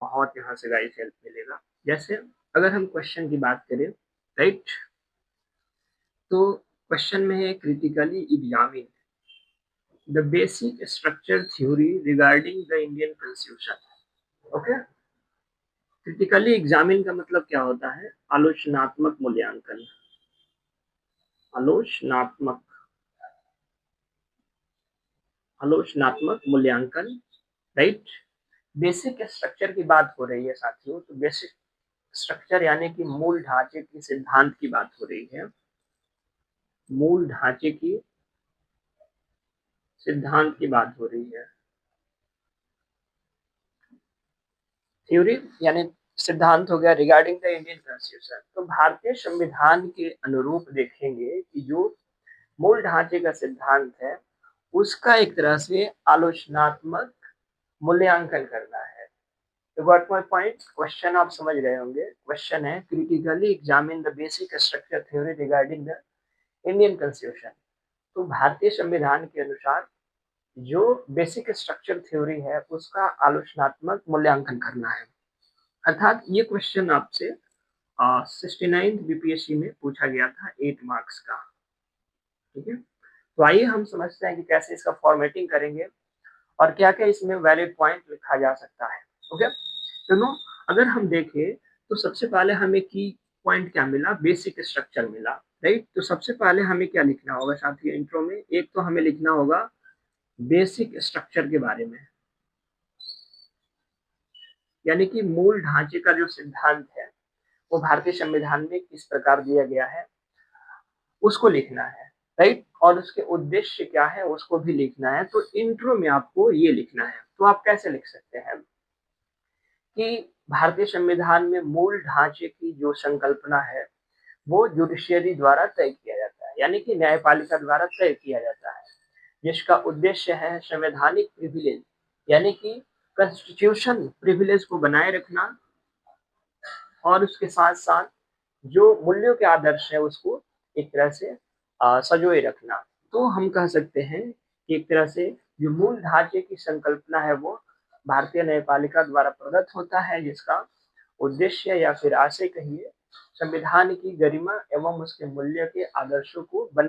बहुत यहाँ से गाइस हेल्प मिलेगा। जैसे अगर हम क्वेश्चन की बात करें, राइट, तो क्वेश्चन में है critically examine the basic structure theory regarding the Indian constitution. Okay, critically examine का मतलब क्या होता है? आलोचनात्मक मूल्यांकन। आलोचनात्मक आलोचनात्मक मूल्यांकन, राइट। बेसिक स्ट्रक्चर की बात हो रही है साथियों, तो बेसिक स्ट्रक्चर यानी कि मूल ढांचे की, सिद्धांत की बात हो रही है। मूल ढांचे की, सिद्धांत की बात हो रही है। थ्योरी यानी सिद्धांत हो गया रिगार्डिंग द इंडियन कॉन्स्टिट्यूशन। तो भारतीय संविधान के अनुरूप देखेंगे कि जो मूल ढांचे का सिद्धांत है उसका एक तरह से आलोचनात्मक मूल्यांकन करना है। तो गॉट माय पॉइंट? क्वेश्चन आप समझ रहे होंगे। क्वेश्चन है critically examine the basic structure theory regarding the Indian constitution. तो भारतीय संविधान के अनुसार जो बेसिक स्ट्रक्चर थ्योरी है उसका आलोचनात्मक मूल्यांकन करना है। अर्थात ये क्वेश्चन आपसे 69 बीपीएससी में पूछा गया था 8 मार्क्स का। ठीक है, तो आइए हम समझते हैं कि कैसे इसका फॉर्मेटिंग करेंगे और क्या क्या इसमें वैलिड पॉइंट लिखा जा सकता है। ओके, तो नो, अगर हम देखें तो सबसे पहले हमें की पॉइंट क्या मिला? बेसिक स्ट्रक्चर मिला, राइट। तो सबसे पहले हमें क्या लिखना होगा साथियों इंट्रो में? एक तो हमें लिखना होगा बेसिक स्ट्रक्चर के बारे में, यानी कि मूल ढांचे का जो सिद्धांत है वो भारतीय संविधान में किस प्रकार दिया गया है उसको लिखना है, राइट। और उसके उद्देश्य क्या है उसको भी लिखना है। तो इंट्रो में आपको ये लिखना है। तो आप कैसे लिख सकते हैं कि भारतीय संविधान में मूल ढांचे की जो संकल्पना है वो जुडिशियरी द्वारा तय किया जाता है, यानी कि न्यायपालिका द्वारा तय किया जाता है, जिसका उद्देश्य है संवैधानिक प्रिविलेज, यानी कि कॉन्स्टिट्यूशन प्रिविलेज को बनाए रखना और उसके साथ साथ जो मूल्यों के आदर्श है उसको एक तरह से सजोए रखना। तो हम कह सकते हैं कि एक तरह से जो मूल ढांचे की संकल्पना है वो भारतीय न्यायपालिका द्वारा प्रदत्त होता है, जिसका उद्देश्य या फिर आशय कहिए संविधान की गरिमा एवं उसके मूल्य के आदर्शों को